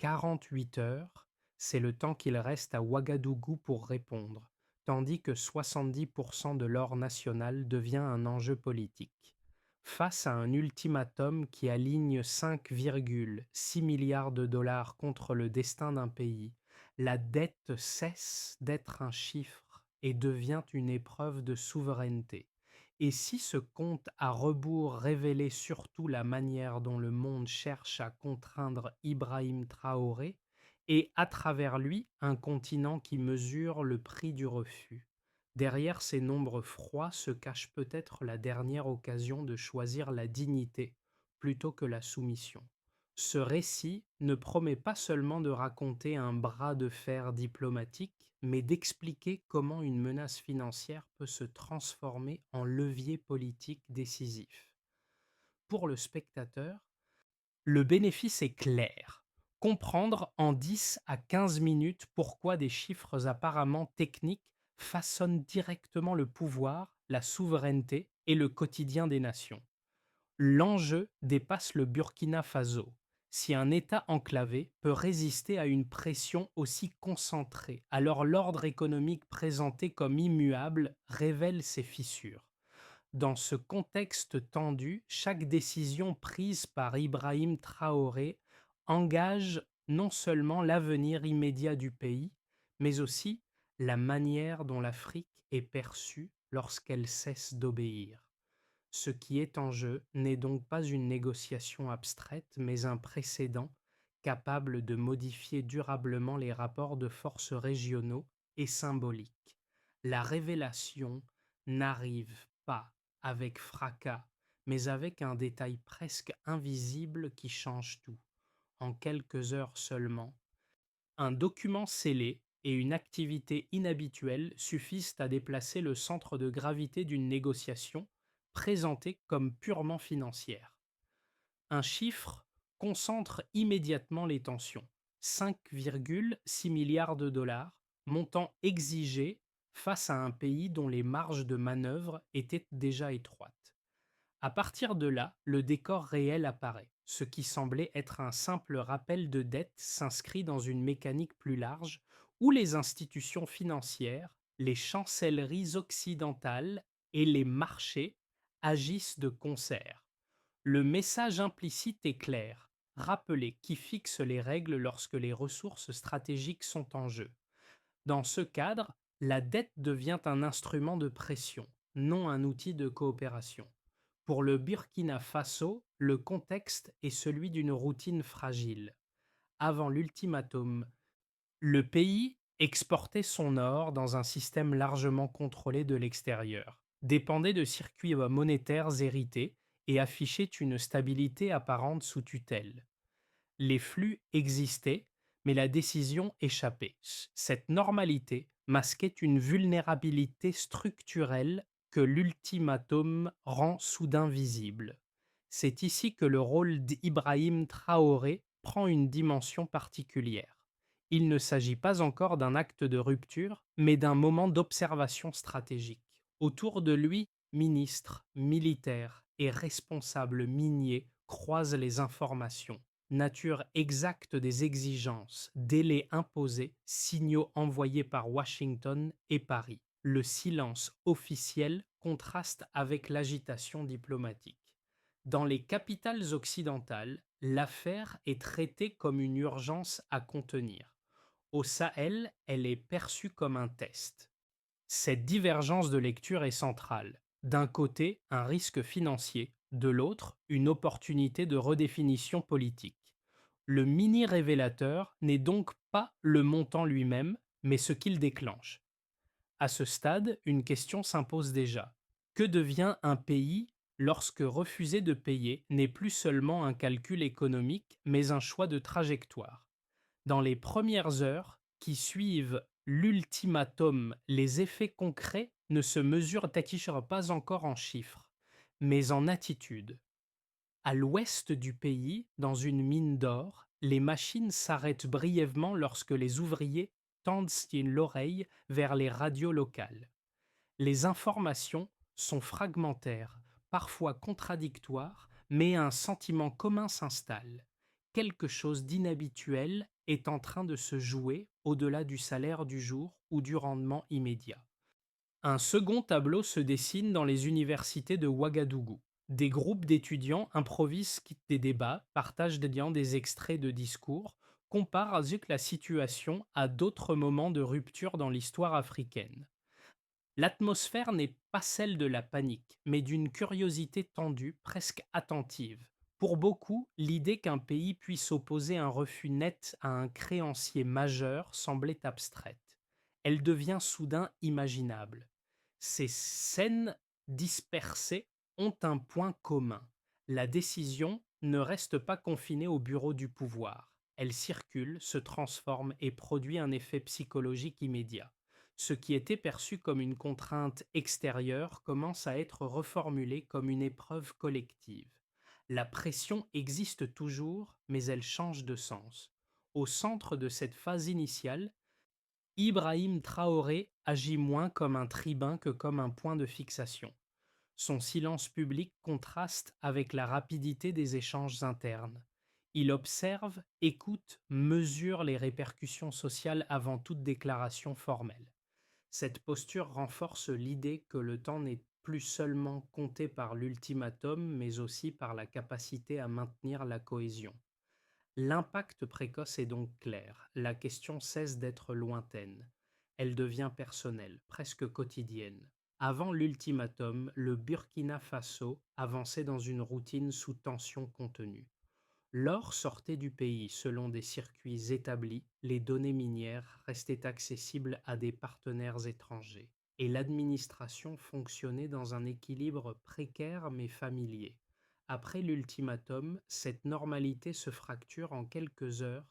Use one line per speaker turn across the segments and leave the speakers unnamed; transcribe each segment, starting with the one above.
48 heures, c'est le temps qu'il reste à Ouagadougou pour répondre, tandis que 70% de l'or national devient un enjeu politique. Face à un ultimatum qui aligne 5,6 milliards de dollars contre le destin d'un pays, la dette cesse d'être un chiffre et devient une épreuve de souveraineté. Et si ce compte à rebours révélait surtout la manière dont le monde cherche à contraindre Ibrahim Traoré, et à travers lui un continent qui mesure le prix du refus. Derrière ces nombres froids se cache peut-être la dernière occasion de choisir la dignité plutôt que la soumission. Ce récit ne promet pas seulement de raconter un bras de fer diplomatique, mais d'expliquer comment une menace financière peut se transformer en levier politique décisif. Pour le spectateur, le bénéfice est clair. Comprendre en 10 à 15 minutes pourquoi des chiffres apparemment techniques façonnent directement le pouvoir, la souveraineté et le quotidien des nations. L'enjeu dépasse le Burkina Faso. Si un État enclavé peut résister à une pression aussi concentrée, alors l'ordre économique présenté comme immuable révèle ses fissures. Dans ce contexte tendu, chaque décision prise par Ibrahim Traoré engage non seulement l'avenir immédiat du pays, mais aussi la manière dont l'Afrique est perçue lorsqu'elle cesse d'obéir. Ce qui est en jeu n'est donc pas une négociation abstraite, mais un précédent capable de modifier durablement les rapports de force régionaux et symboliques. La révélation n'arrive pas avec fracas, mais avec un détail presque invisible qui change tout. En quelques heures seulement, un document scellé et une activité inhabituelle suffisent à déplacer le centre de gravité d'une négociation présentée comme purement financière. Un chiffre concentre immédiatement les tensions. 5,6 milliards de dollars, montant exigé face à un pays dont les marges de manœuvre étaient déjà étroites. À partir de là, le décor réel apparaît. Ce qui semblait être un simple rappel de dette s'inscrit dans une mécanique plus large où les institutions financières, les chancelleries occidentales et les marchés agissent de concert. Le message implicite est clair. Rappeler qui fixe les règles lorsque les ressources stratégiques sont en jeu. Dans ce cadre, la dette devient un instrument de pression, non un outil de coopération. Pour le Burkina Faso, le contexte est celui d'une routine fragile. Avant l'ultimatum, le pays exportait son or dans un système largement contrôlé de l'extérieur, dépendait de circuits monétaires hérités et affichait une stabilité apparente sous tutelle. Les flux existaient, mais la décision échappait. Cette normalité masquait une vulnérabilité structurelle que l'ultimatum rend soudain visible. C'est ici que le rôle d'Ibrahim Traoré prend une dimension particulière. Il ne s'agit pas encore d'un acte de rupture, mais d'un moment d'observation stratégique. Autour de lui, ministres, militaires et responsables miniers croisent les informations. Nature exacte des exigences, délais imposés, signaux envoyés par Washington et Paris. Le silence officiel contraste avec l'agitation diplomatique. Dans les capitales occidentales, l'affaire est traitée comme une urgence à contenir. Au Sahel, elle est perçue comme un test. Cette divergence de lecture est centrale. D'un côté, un risque financier, de l'autre, une opportunité de redéfinition politique. Le mini révélateur n'est donc pas le montant lui-même, mais ce qu'il déclenche. À ce stade, une question s'impose déjà. Que devient un pays lorsque refuser de payer n'est plus seulement un calcul économique, mais un choix de trajectoire? Dans les premières heures qui suivent l'ultimatum, les effets concrets ne se affichent pas encore en chiffres, mais en attitude. À l'ouest du pays, dans une mine d'or, les machines s'arrêtent brièvement lorsque les ouvriers tendent l'oreille vers les radios locales. Les informations sont fragmentaires, parfois contradictoires, mais un sentiment commun s'installe. quelque chose d'inhabituel est en train de se jouer au-delà du salaire du jour ou du rendement immédiat. Un second tableau se dessine dans les universités de Ouagadougou. Des groupes d'étudiants improvisent des débats, partagent des extraits de discours, comparent avec la situation à d'autres moments de rupture dans l'histoire africaine. L'atmosphère n'est pas celle de la panique, mais d'une curiosité tendue, presque attentive. Pour beaucoup, l'idée qu'un pays puisse opposer un refus net à un créancier majeur semblait abstraite. Elle devient soudain imaginable. Ces scènes dispersées ont un point commun. La décision ne reste pas confinée au bureau du pouvoir. Elle circule, se transforme et produit un effet psychologique immédiat. Ce qui était perçu comme une contrainte extérieure commence à être reformulé comme une épreuve collective. La pression existe toujours, mais elle change de sens. Au centre de cette phase initiale, Ibrahim Traoré agit moins comme un tribun que comme un point de fixation. Son silence public contraste avec la rapidité des échanges internes. Il observe, écoute, mesure les répercussions sociales avant toute déclaration formelle. Cette posture renforce l'idée que le temps n'est plus seulement compté par l'ultimatum, mais aussi par la capacité à maintenir la cohésion. L'impact précoce est donc clair, la question cesse d'être lointaine. Elle devient personnelle, presque quotidienne. Avant l'ultimatum, le Burkina Faso avançait dans une routine sous tension contenue. L'or sortait du pays selon des circuits établis, les données minières restaient accessibles à des partenaires étrangers, et l'administration fonctionnait dans un équilibre précaire mais familier. Après l'ultimatum, cette normalité se fracture en quelques heures,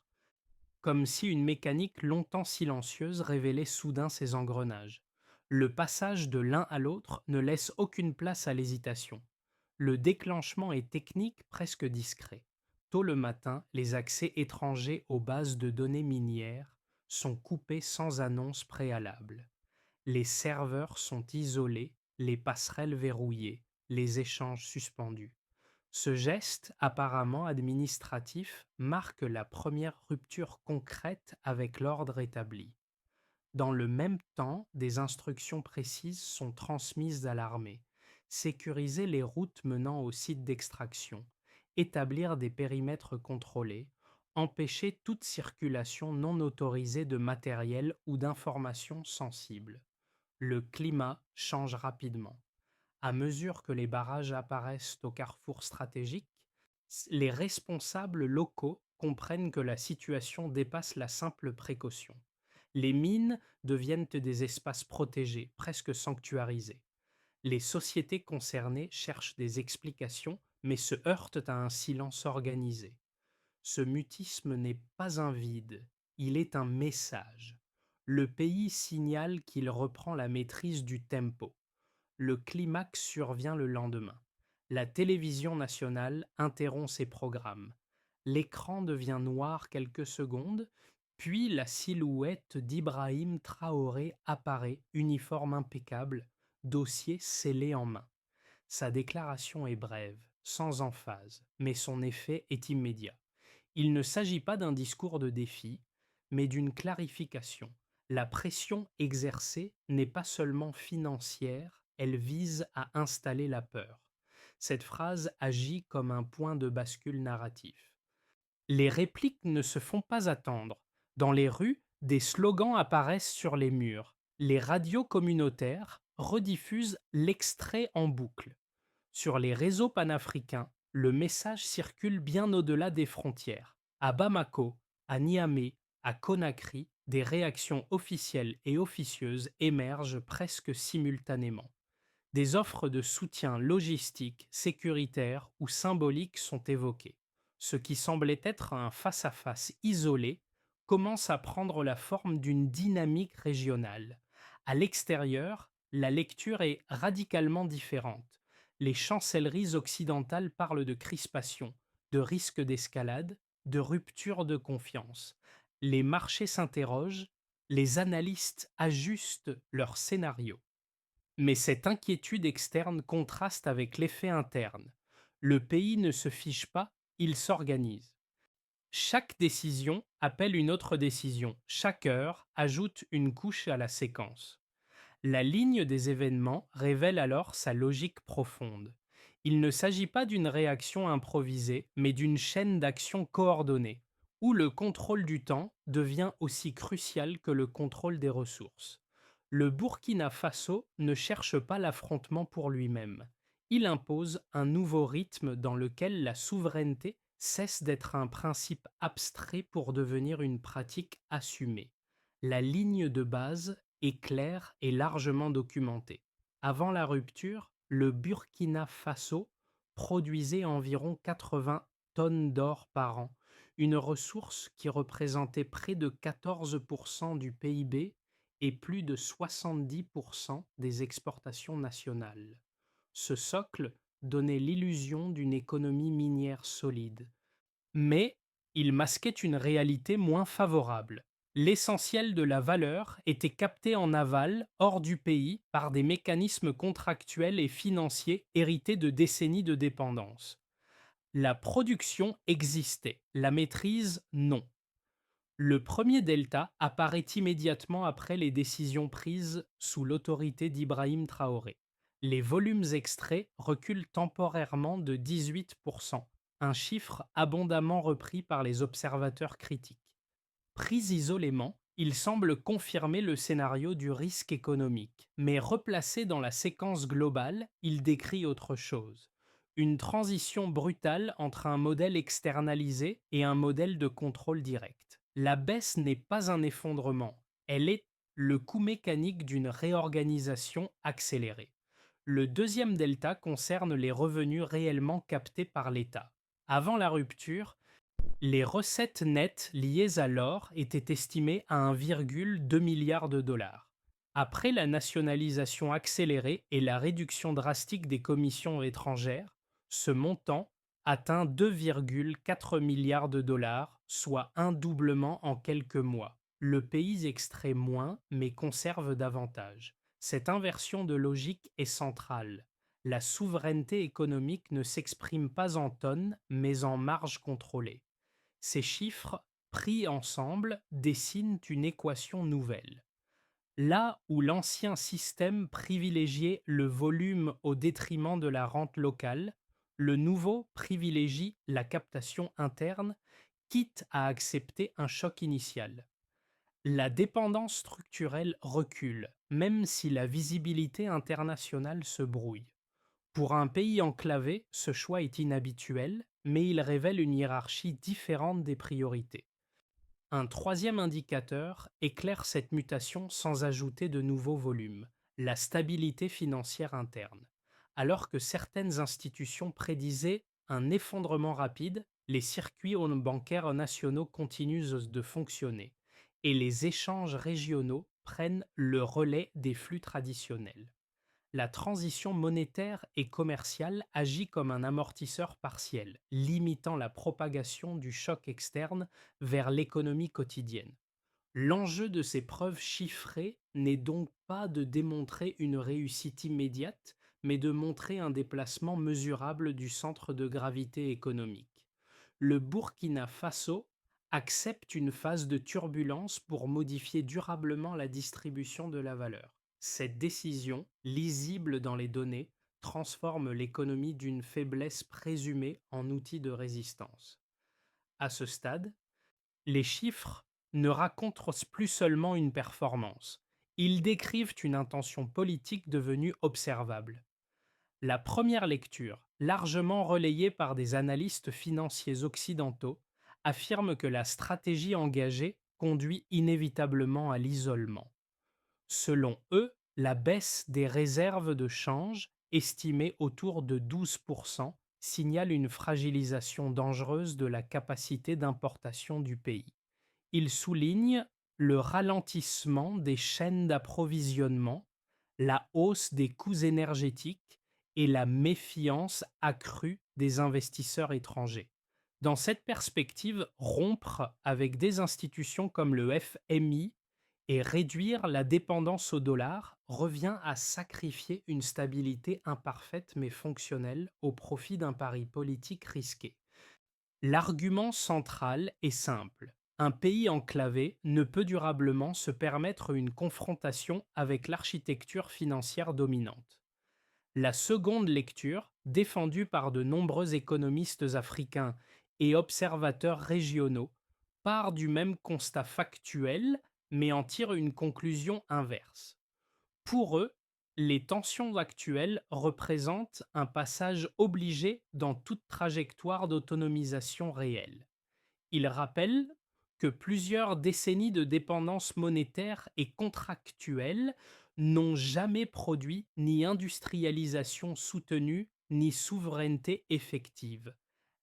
comme si une mécanique longtemps silencieuse révélait soudain ses engrenages. Le passage de l'un à l'autre ne laisse aucune place à l'hésitation. Le déclenchement est technique, presque discret. Tôt le matin, les accès étrangers aux bases de données minières sont coupés sans annonce préalable. Les serveurs sont isolés, les passerelles verrouillées, les échanges suspendus. Ce geste, apparemment administratif, marque la première rupture concrète avec l'ordre établi. Dans le même temps, des instructions précises sont transmises à l'armée. Sécuriser les routes menant au site d'extraction, établir des périmètres contrôlés, empêcher toute circulation non autorisée de matériel ou d'informations sensibles. Le climat change rapidement. À mesure que les barrages apparaissent au carrefour stratégique, les responsables locaux comprennent que la situation dépasse la simple précaution. Les mines deviennent des espaces protégés, presque sanctuarisés. Les sociétés concernées cherchent des explications, mais se heurtent à un silence organisé. Ce mutisme n'est pas un vide, il est un message. Le pays signale qu'il reprend la maîtrise du tempo. Le climax survient le lendemain. La télévision nationale interrompt ses programmes. L'écran devient noir quelques secondes, puis la silhouette d'Ibrahim Traoré apparaît, uniforme impeccable, dossier scellé en main. Sa déclaration est brève, sans emphase, mais son effet est immédiat. Il ne s'agit pas d'un discours de défi, mais d'une clarification. La pression exercée n'est pas seulement financière, elle vise à installer la peur. Cette phrase agit comme un point de bascule narratif. Les répliques ne se font pas attendre. Dans les rues, des slogans apparaissent sur les murs. Les radios communautaires rediffusent l'extrait en boucle. Sur les réseaux panafricains, le message circule bien au-delà des frontières. À Bamako, à Niamey, à Conakry, des réactions officielles et officieuses émergent presque simultanément. Des offres de soutien logistique, sécuritaire ou symbolique sont évoquées. Ce qui semblait être un face-à-face isolé commence à prendre la forme d'une dynamique régionale. À l'extérieur, la lecture est radicalement différente. Les chancelleries occidentales parlent de crispation, de risque d'escalade, de rupture de confiance. Les marchés s'interrogent, les analystes ajustent leurs scénarios. Mais cette inquiétude externe contraste avec l'effet interne. Le pays ne se fiche pas, il s'organise. Chaque décision appelle une autre décision. Chaque heure ajoute une couche à la séquence. La ligne des événements révèle alors sa logique profonde. Il ne s'agit pas d'une réaction improvisée, mais d'une chaîne d'action coordonnée, où le contrôle du temps devient aussi crucial que le contrôle des ressources. Le Burkina Faso ne cherche pas l'affrontement pour lui-même. Il impose un nouveau rythme dans lequel la souveraineté cesse d'être un principe abstrait pour devenir une pratique assumée. La ligne de base est claire et largement documentée. Avant la rupture, le Burkina Faso produisait environ 80 tonnes d'or par an, une ressource qui représentait près de 14% du PIB et plus de 70% des exportations nationales. Ce socle donnait l'illusion d'une économie minière solide, mais il masquait une réalité moins favorable. L'essentiel de la valeur était capté en aval, hors du pays, par des mécanismes contractuels et financiers hérités de décennies de dépendance. La production existait, la maîtrise non. Le premier delta apparaît immédiatement après les décisions prises sous l'autorité d'Ibrahim Traoré. Les volumes extraits reculent temporairement de 18%, un chiffre abondamment repris par les observateurs critiques. Pris isolément, il semble confirmer le scénario du risque économique, mais replacé dans la séquence globale, il décrit autre chose. Une transition brutale entre un modèle externalisé et un modèle de contrôle direct. La baisse n'est pas un effondrement, elle est le coût mécanique d'une réorganisation accélérée. Le deuxième delta concerne les revenus réellement captés par l'État. Avant la rupture, les recettes nettes liées à l'or étaient estimées à 1,2 milliard de dollars. Après la nationalisation accélérée et la réduction drastique des commissions étrangères, ce montant atteint 2,4 milliards de dollars, soit un doublement en quelques mois. Le pays extrait moins mais conserve davantage. Cette inversion de logique est centrale. La souveraineté économique ne s'exprime pas en tonnes mais en marge contrôlée. Ces chiffres, pris ensemble, dessinent une équation nouvelle. Là où l'ancien système privilégiait le volume au détriment de la rente locale, le nouveau privilégie la captation interne, quitte à accepter un choc initial. La dépendance structurelle recule, même si la visibilité internationale se brouille. Pour un pays enclavé, ce choix est inhabituel, mais il révèle une hiérarchie différente des priorités. Un troisième indicateur éclaire cette mutation sans ajouter de nouveaux volumes, la stabilité financière interne. Alors que certaines institutions prédisaient un effondrement rapide, les circuits bancaires nationaux continuent de fonctionner et les échanges régionaux prennent le relais des flux traditionnels. La transition monétaire et commerciale agit comme un amortisseur partiel, limitant la propagation du choc externe vers l'économie quotidienne. L'enjeu de ces preuves chiffrées n'est donc pas de démontrer une réussite immédiate, mais de montrer un déplacement mesurable du centre de gravité économique. Le Burkina Faso accepte une phase de turbulence pour modifier durablement la distribution de la valeur. Cette décision, lisible dans les données, transforme l'économie d'une faiblesse présumée en outil de résistance. À ce stade, les chiffres ne racontent plus seulement une performance, ils décrivent une intention politique devenue observable. La première lecture, largement relayée par des analystes financiers occidentaux, affirme que la stratégie engagée conduit inévitablement à l'isolement. Selon eux, la baisse des réserves de change, estimée autour de 12%, signale une fragilisation dangereuse de la capacité d'importation du pays. Il souligne le ralentissement des chaînes d'approvisionnement, la hausse des coûts énergétiques et la méfiance accrue des investisseurs étrangers. Dans cette perspective, rompre avec des institutions comme le FMI et réduire la dépendance au dollar revient à sacrifier une stabilité imparfaite mais fonctionnelle au profit d'un pari politique risqué. L'argument central est simple. Un pays enclavé ne peut durablement se permettre une confrontation avec l'architecture financière dominante. La seconde lecture, défendue par de nombreux économistes africains et observateurs régionaux, part du même constat factuel, mais en tire une conclusion inverse. Pour eux, les tensions actuelles représentent un passage obligé dans toute trajectoire d'autonomisation réelle. Ils rappellent que plusieurs décennies de dépendance monétaire et contractuelle n'ont jamais produit ni industrialisation soutenue ni souveraineté effective.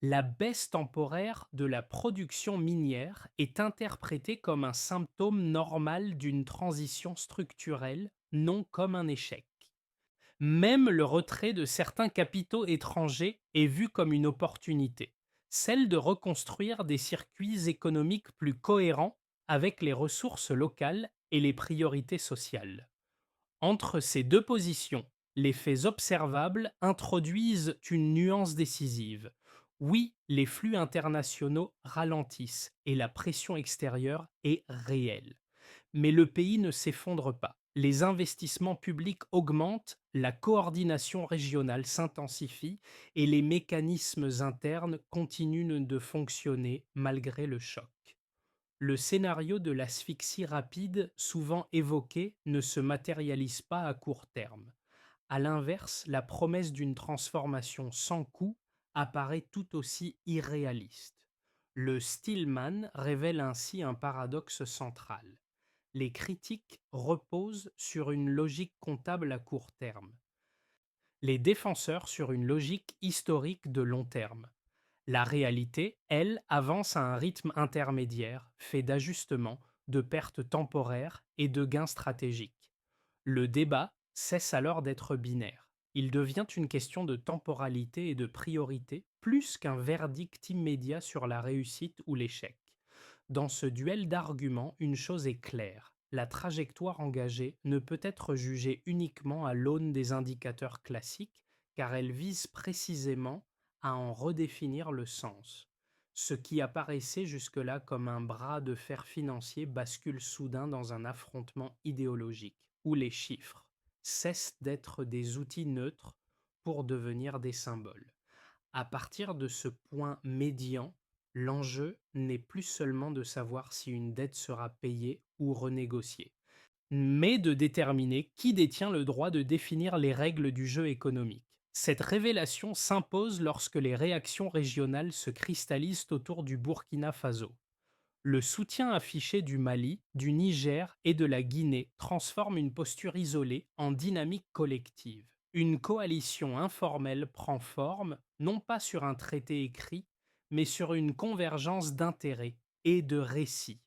La baisse temporaire de la production minière est interprétée comme un symptôme normal d'une transition structurelle, non comme un échec. Même le retrait de certains capitaux étrangers est vu comme une opportunité, celle de reconstruire des circuits économiques plus cohérents avec les ressources locales et les priorités sociales. Entre ces deux positions, les faits observables introduisent une nuance décisive. Oui, les flux internationaux ralentissent et la pression extérieure est réelle. Mais le pays ne s'effondre pas. Les investissements publics augmentent, la coordination régionale s'intensifie et les mécanismes internes continuent de fonctionner malgré le choc. Le scénario de l'asphyxie rapide, souvent évoqué, ne se matérialise pas à court terme. À l'inverse, la promesse d'une transformation sans coût apparaît tout aussi irréaliste. Le Stillman révèle ainsi un paradoxe central. Les critiques reposent sur une logique comptable à court terme, les défenseurs sur une logique historique de long terme. La réalité, elle, avance à un rythme intermédiaire, fait d'ajustements, de pertes temporaires et de gains stratégiques. Le débat cesse alors d'être binaire. Il devient une question de temporalité et de priorité, plus qu'un verdict immédiat sur la réussite ou l'échec. Dans ce duel d'arguments, une chose est claire. La trajectoire engagée ne peut être jugée uniquement à l'aune des indicateurs classiques, car elle vise précisément à en redéfinir le sens. Ce qui apparaissait jusque-là comme un bras de fer financier bascule soudain dans un affrontement idéologique, où les chiffres cessent d'être des outils neutres pour devenir des symboles. À partir de ce point médian, l'enjeu n'est plus seulement de savoir si une dette sera payée ou renégociée, mais de déterminer qui détient le droit de définir les règles du jeu économique. Cette révélation s'impose lorsque les réactions régionales se cristallisent autour du Burkina Faso. Le soutien affiché du Mali, du Niger et de la Guinée transforme une posture isolée en dynamique collective. Une coalition informelle prend forme, non pas sur un traité écrit, mais sur une convergence d'intérêts et de récits.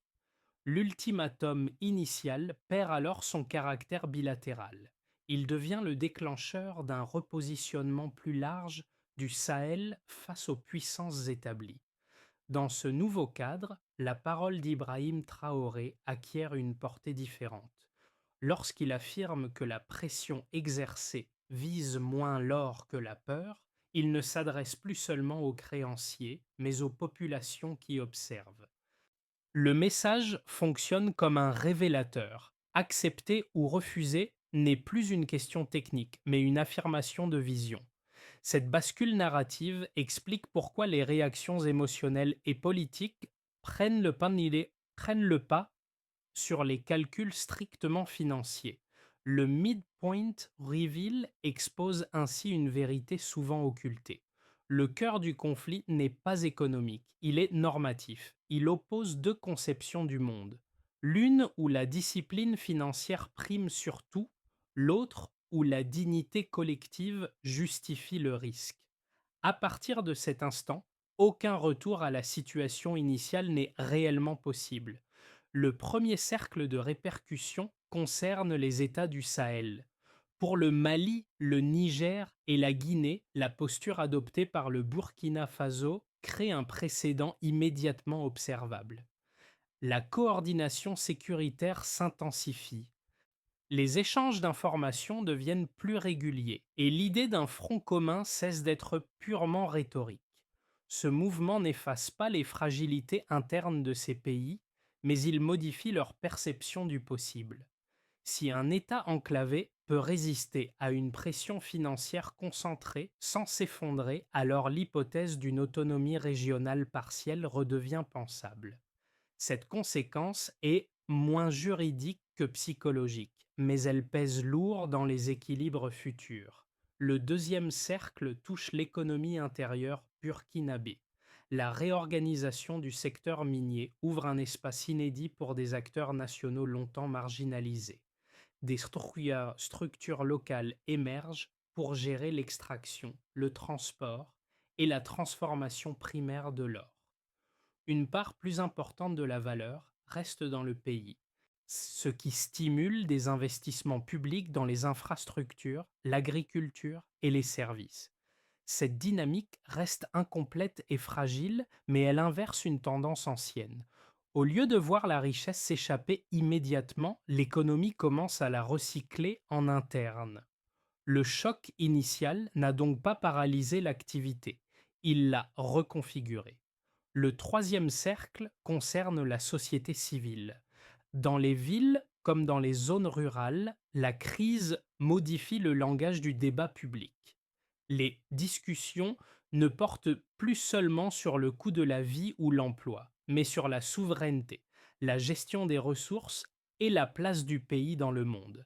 L'ultimatum initial perd alors son caractère bilatéral. Il devient le déclencheur d'un repositionnement plus large du Sahel face aux puissances établies. Dans ce nouveau cadre, la parole d'Ibrahim Traoré acquiert une portée différente. Lorsqu'il affirme que la pression exercée vise moins l'or que la peur, il ne s'adresse plus seulement aux créanciers, mais aux populations qui observent. Le message fonctionne comme un révélateur. Accepter ou refuser n'est plus une question technique, mais une affirmation de vision. Cette bascule narrative explique pourquoi les réactions émotionnelles et politiques prennent le pas sur les calculs strictement financiers. Le midpoint reveal expose ainsi une vérité souvent occultée. Le cœur du conflit n'est pas économique, il est normatif. Il oppose deux conceptions du monde. L'une où la discipline financière prime sur tout, l'autre où la dignité collective justifie le risque. À partir de cet instant, aucun retour à la situation initiale n'est réellement possible. Le premier cercle de répercussion concerne les États du Sahel. Pour le Mali, le Niger et la Guinée, la posture adoptée par le Burkina Faso crée un précédent immédiatement observable. La coordination sécuritaire s'intensifie. Les échanges d'informations deviennent plus réguliers et l'idée d'un front commun cesse d'être purement rhétorique. Ce mouvement n'efface pas les fragilités internes de ces pays, mais il modifie leur perception du possible. Si un État enclavé peut résister à une pression financière concentrée sans s'effondrer, alors l'hypothèse d'une autonomie régionale partielle redevient pensable. Cette conséquence est moins juridique que psychologique, mais elle pèse lourd dans les équilibres futurs. Le deuxième cercle touche l'économie intérieure burkinabé. La réorganisation du secteur minier ouvre un espace inédit pour des acteurs nationaux longtemps marginalisés. Des structures locales émergent pour gérer l'extraction, le transport et la transformation primaire de l'or. Une part plus importante de la valeur reste dans le pays, ce qui stimule des investissements publics dans les infrastructures, l'agriculture et les services. Cette dynamique reste incomplète et fragile, mais elle inverse une tendance ancienne. Au lieu de voir la richesse s'échapper immédiatement, l'économie commence à la recycler en interne. Le choc initial n'a donc pas paralysé l'activité, il l'a reconfigurée. Le troisième cercle concerne la société civile. Dans les villes comme dans les zones rurales, la crise modifie le langage du débat public. Les discussions ne portent plus seulement sur le coût de la vie ou l'emploi, mais sur la souveraineté, la gestion des ressources et la place du pays dans le monde.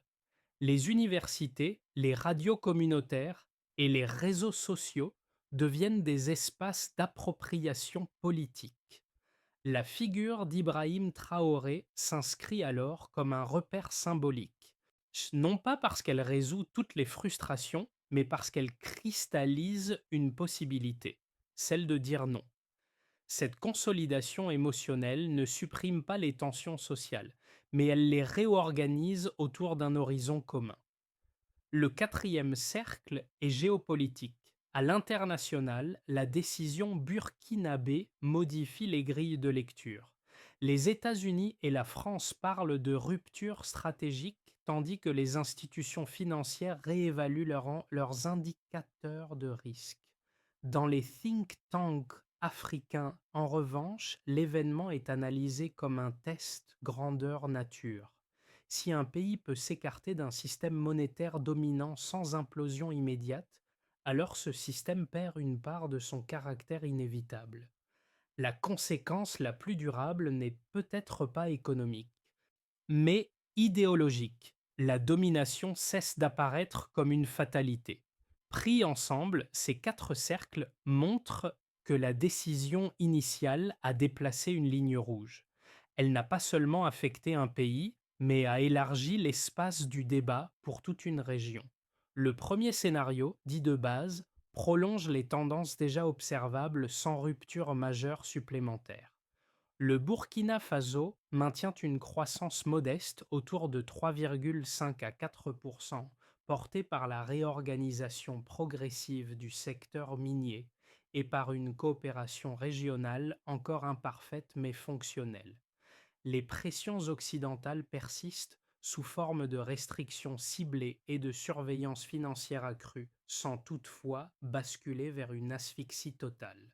Les universités, les radios communautaires et les réseaux sociaux deviennent des espaces d'appropriation politique. La figure d'Ibrahim Traoré s'inscrit alors comme un repère symbolique, non pas parce qu'elle résout toutes les frustrations, mais parce qu'elle cristallise une possibilité, celle de dire non. Cette consolidation émotionnelle ne supprime pas les tensions sociales, mais elle les réorganise autour d'un horizon commun. Le quatrième cercle est géopolitique. À l'international, la décision burkinabé modifie les grilles de lecture. Les États-Unis et la France parlent de rupture stratégique, tandis que les institutions financières réévaluent leurs indicateurs de risque. Dans les think tanks africains, en revanche, l'événement est analysé comme un test grandeur nature. Si un pays peut s'écarter d'un système monétaire dominant sans implosion immédiate, alors ce système perd une part de son caractère inévitable. La conséquence la plus durable n'est peut-être pas économique, mais idéologique. La domination cesse d'apparaître comme une fatalité. Pris ensemble, ces quatre cercles montrent que la décision initiale a déplacé une ligne rouge. Elle n'a pas seulement affecté un pays, mais a élargi l'espace du débat pour toute une région. Le premier scénario, dit de base, prolonge les tendances déjà observables sans rupture majeure supplémentaire. Le Burkina Faso maintient une croissance modeste autour de 3,5 à 4 portée par la réorganisation progressive du secteur minier et par une coopération régionale encore imparfaite mais fonctionnelle. Les pressions occidentales persistent sous forme de restrictions ciblées et de surveillance financière accrue, sans toutefois basculer vers une asphyxie totale.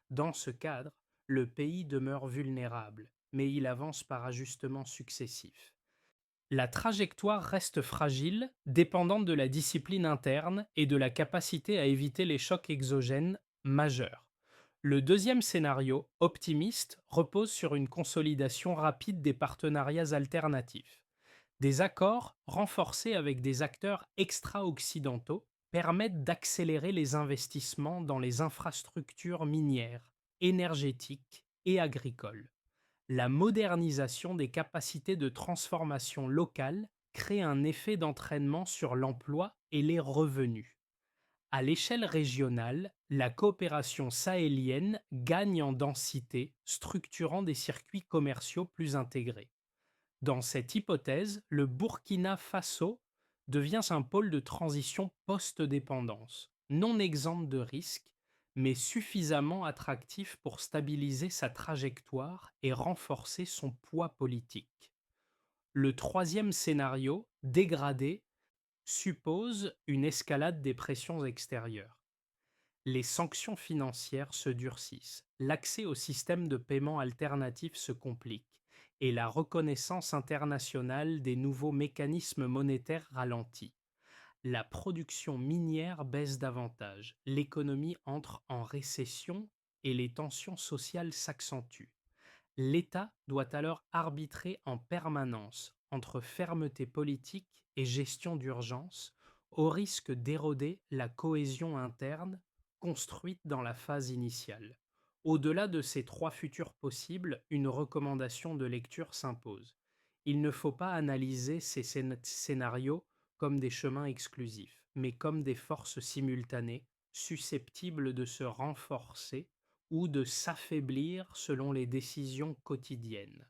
Dans ce cadre, le pays demeure vulnérable, mais il avance par ajustements successifs. La trajectoire reste fragile, dépendante de la discipline interne et de la capacité à éviter les chocs exogènes majeurs. Le deuxième scénario, optimiste, repose sur une consolidation rapide des partenariats alternatifs. Des accords renforcés avec des acteurs extra-occidentaux permettent d'accélérer les investissements dans les infrastructures minières, énergétiques et agricoles. La modernisation des capacités de transformation locales crée un effet d'entraînement sur l'emploi et les revenus. À l'échelle régionale, la coopération sahélienne gagne en densité, structurant des circuits commerciaux plus intégrés. Dans cette hypothèse, le Burkina Faso devient un pôle de transition post-dépendance, non exempt de risques, mais suffisamment attractif pour stabiliser sa trajectoire et renforcer son poids politique. Le troisième scénario, dégradé, suppose une escalade des pressions extérieures. Les sanctions financières se durcissent, l'accès au système de paiement alternatif se complique et la reconnaissance internationale des nouveaux mécanismes monétaires ralentit. La production minière baisse davantage, l'économie entre en récession et les tensions sociales s'accentuent. L'État doit alors arbitrer en permanence entre fermeté politique et gestion d'urgence, au risque d'éroder la cohésion interne construite dans la phase initiale. Au-delà de ces trois futurs possibles, une recommandation de lecture s'impose. Il ne faut pas analyser ces scénarios comme des chemins exclusifs, mais comme des forces simultanées susceptibles de se renforcer ou de s'affaiblir selon les décisions quotidiennes.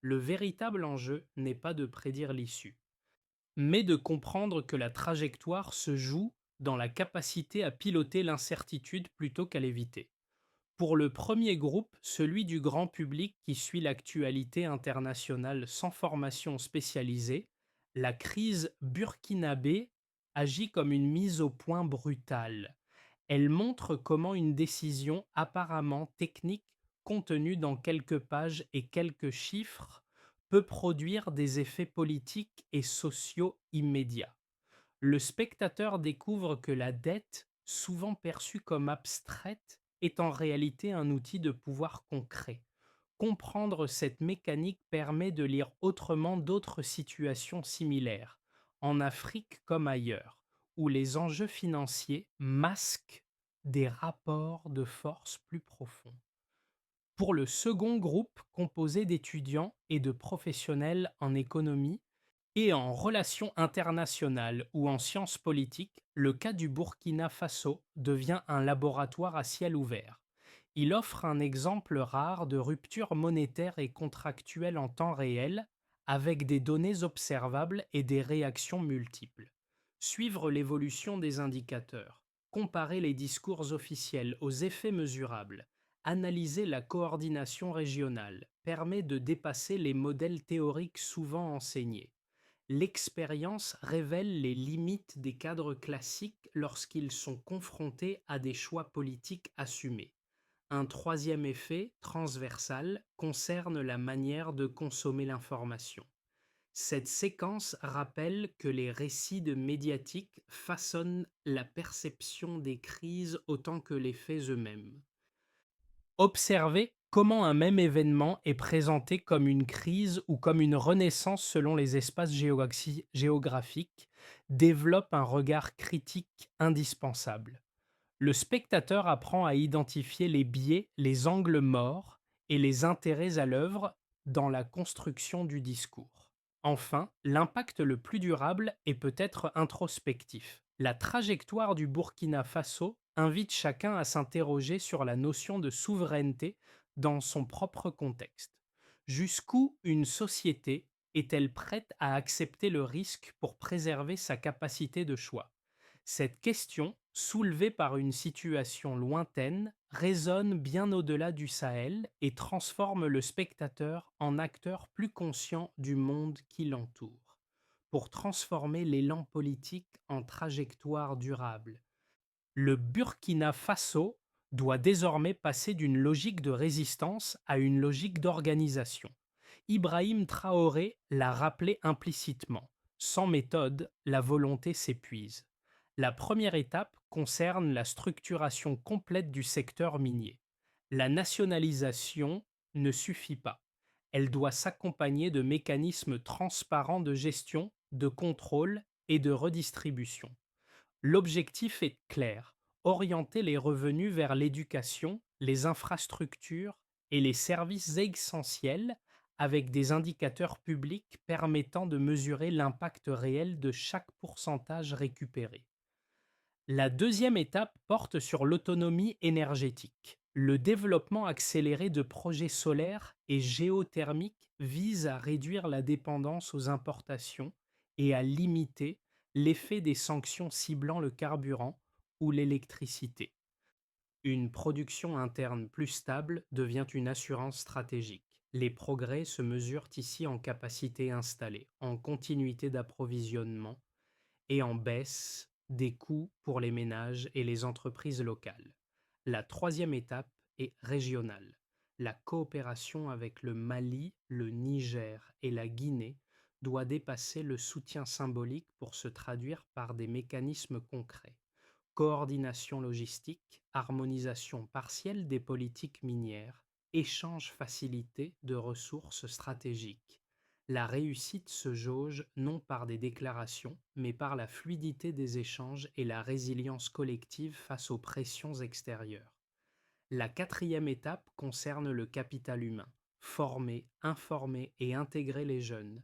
Le véritable enjeu n'est pas de prédire l'issue, mais de comprendre que la trajectoire se joue dans la capacité à piloter l'incertitude plutôt qu'à l'éviter. Pour le premier groupe, celui du grand public qui suit l'actualité internationale sans formation spécialisée, la crise burkinabé agit comme une mise au point brutale. Elle montre comment une décision apparemment technique contenue dans quelques pages et quelques chiffres peut produire des effets politiques et sociaux immédiats. Le spectateur découvre que la dette, souvent perçue comme abstraite, est en réalité un outil de pouvoir concret. Comprendre cette mécanique permet de lire autrement d'autres situations similaires, en Afrique comme ailleurs, où les enjeux financiers masquent des rapports de force plus profonds. Pour le second groupe, composé d'étudiants et de professionnels en économie, et en relations internationales ou en sciences politiques, le cas du Burkina Faso devient un laboratoire à ciel ouvert. Il offre un exemple rare de rupture monétaire et contractuelle en temps réel, avec des données observables et des réactions multiples. Suivre l'évolution des indicateurs, comparer les discours officiels aux effets mesurables, analyser la coordination régionale permet de dépasser les modèles théoriques souvent enseignés. L'expérience révèle les limites des cadres classiques lorsqu'ils sont confrontés à des choix politiques assumés. Un troisième effet, transversal, concerne la manière de consommer l'information. Cette séquence rappelle que les récits de médiatiques façonnent la perception des crises autant que les faits eux-mêmes. Observer comment un même événement est présenté comme une crise ou comme une renaissance selon les espaces géographiques développe un regard critique indispensable. Le spectateur apprend à identifier les biais, les angles morts et les intérêts à l'œuvre dans la construction du discours. Enfin, l'impact le plus durable est peut-être introspectif. La trajectoire du Burkina Faso invite chacun à s'interroger sur la notion de souveraineté dans son propre contexte. Jusqu'où une société est-elle prête à accepter le risque pour préserver sa capacité de choix? Cette question, soulevée par une situation lointaine, résonne bien au-delà du Sahel et transforme le spectateur en acteur plus conscient du monde qui l'entoure. Pour transformer l'élan politique en trajectoire durable, le Burkina Faso doit désormais passer d'une logique de résistance à une logique d'organisation. Ibrahim Traoré l'a rappelé implicitement. Sans méthode, la volonté s'épuise. La première étape concerne la structuration complète du secteur minier. La nationalisation ne suffit pas. Elle doit s'accompagner de mécanismes transparents de gestion, de contrôle et de redistribution. L'objectif est clair, orienter les revenus vers l'éducation, les infrastructures et les services essentiels avec des indicateurs publics permettant de mesurer l'impact réel de chaque pourcentage récupéré. La deuxième étape porte sur l'autonomie énergétique. Le développement accéléré de projets solaires et géothermiques vise à réduire la dépendance aux importations et à limiter l'effet des sanctions ciblant le carburant ou l'électricité. Une production interne plus stable devient une assurance stratégique. Les progrès se mesurent ici en capacité installée, en continuité d'approvisionnement et en baisse des coûts pour les ménages et les entreprises locales. La troisième étape est régionale. La coopération avec le Mali, le Niger et la Guinée doit dépasser le soutien symbolique pour se traduire par des mécanismes concrets. Coordination logistique, harmonisation partielle des politiques minières, échange facilité de ressources stratégiques. La réussite se jauge non par des déclarations, mais par la fluidité des échanges et la résilience collective face aux pressions extérieures. La quatrième étape concerne le capital humain. Former, informer et intégrer les jeunes.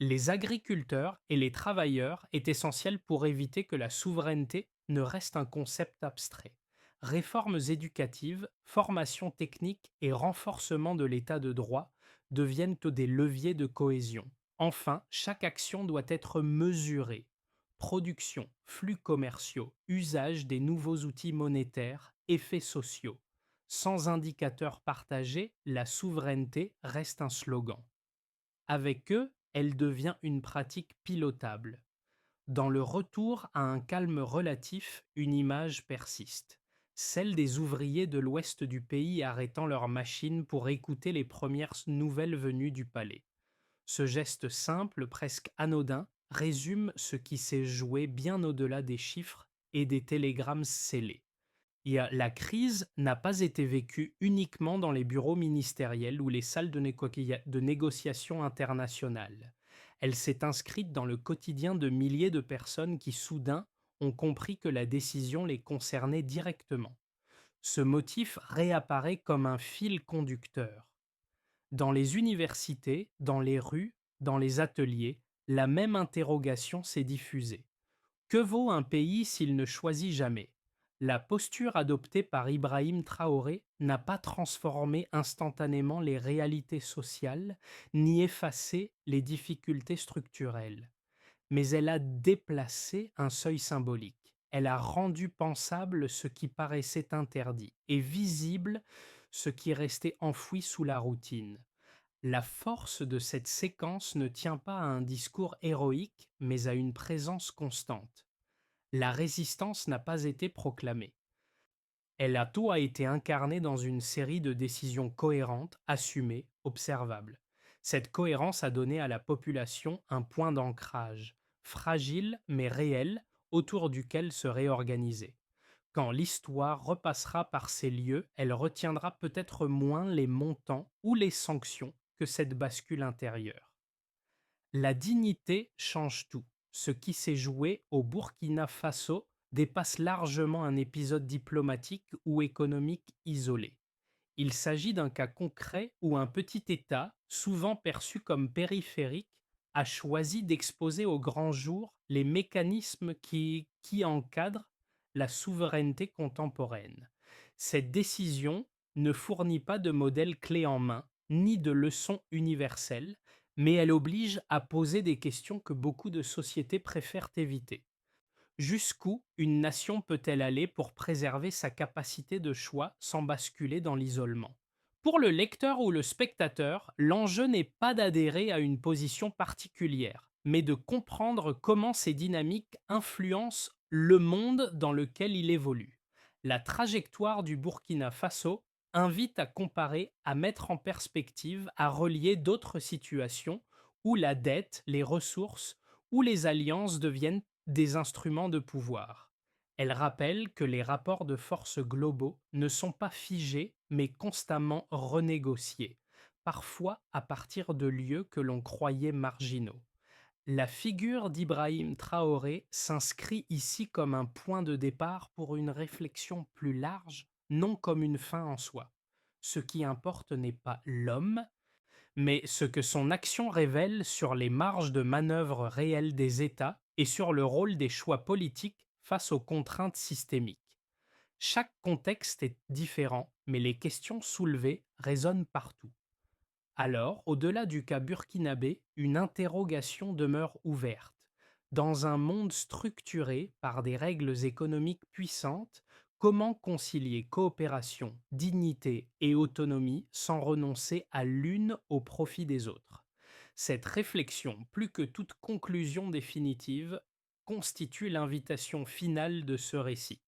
Les agriculteurs et les travailleurs est essentiel pour éviter que la souveraineté ne reste un concept abstrait. Réformes éducatives, formation technique et renforcement de l'état de droit deviennent des leviers de cohésion. Enfin, chaque action doit être mesurée. Production, flux commerciaux, usage des nouveaux outils monétaires, effets sociaux. Sans indicateurs partagés, la souveraineté reste un slogan. Avec eux, elle devient une pratique pilotable. Dans le retour à un calme relatif, une image persiste. Celle des ouvriers de l'ouest du pays arrêtant leurs machines pour écouter les premières nouvelles venues du palais. Ce geste simple, presque anodin, résume ce qui s'est joué bien au-delà des chiffres et des télégrammes scellés. La crise n'a pas été vécue uniquement dans les bureaux ministériels ou les salles de négociation internationales. Elle s'est inscrite dans le quotidien de milliers de personnes qui soudain ont compris que la décision les concernait directement. Ce motif réapparaît comme un fil conducteur. Dans les universités, dans les rues, dans les ateliers, la même interrogation s'est diffusée. Que vaut un pays s'il ne choisit jamais? La posture adoptée par Ibrahim Traoré n'a pas transformé instantanément les réalités sociales ni effacé les difficultés structurelles, mais elle a déplacé un seuil symbolique. Elle a rendu pensable ce qui paraissait interdit et visible ce qui restait enfoui sous la routine. La force de cette séquence ne tient pas à un discours héroïque, mais à une présence constante. La résistance n'a pas été proclamée. Elle a tout a été incarnée dans une série de décisions cohérentes, assumées, observables. Cette cohérence a donné à la population un point d'ancrage, fragile mais réel, autour duquel se réorganiser. Quand l'histoire repassera par ces lieux, elle retiendra peut-être moins les montants ou les sanctions que cette bascule intérieure. La dignité change tout. Ce qui s'est joué au Burkina Faso dépasse largement un épisode diplomatique ou économique isolé. Il s'agit d'un cas concret où un petit État, souvent perçu comme périphérique, a choisi d'exposer au grand jour les mécanismes qui encadrent la souveraineté contemporaine. Cette décision ne fournit pas de modèle clé en main, ni de leçon universelle, mais elle oblige à poser des questions que beaucoup de sociétés préfèrent éviter. Jusqu'où une nation peut-elle aller pour préserver sa capacité de choix sans basculer dans l'isolement? Pour le lecteur ou le spectateur, l'enjeu n'est pas d'adhérer à une position particulière, mais de comprendre comment ces dynamiques influencent le monde dans lequel il évolue. La trajectoire du Burkina Faso invite à comparer, à mettre en perspective, à relier d'autres situations où la dette, les ressources ou les alliances deviennent des instruments de pouvoir. Elle rappelle que les rapports de force globaux ne sont pas figés mais constamment renégociés, parfois à partir de lieux que l'on croyait marginaux. La figure d'Ibrahim Traoré s'inscrit ici comme un point de départ pour une réflexion plus large, non comme une fin en soi. Ce qui importe n'est pas l'homme, mais ce que son action révèle sur les marges de manœuvre réelles des États et sur le rôle des choix politiques face aux contraintes systémiques. Chaque contexte est différent, mais les questions soulevées résonnent partout. Alors, au-delà du cas burkinabé, une interrogation demeure ouverte. Dans un monde structuré par des règles économiques puissantes, comment concilier coopération, dignité et autonomie sans renoncer à l'une au profit des autres? Cette réflexion, plus que toute conclusion définitive, constitue l'invitation finale de ce récit.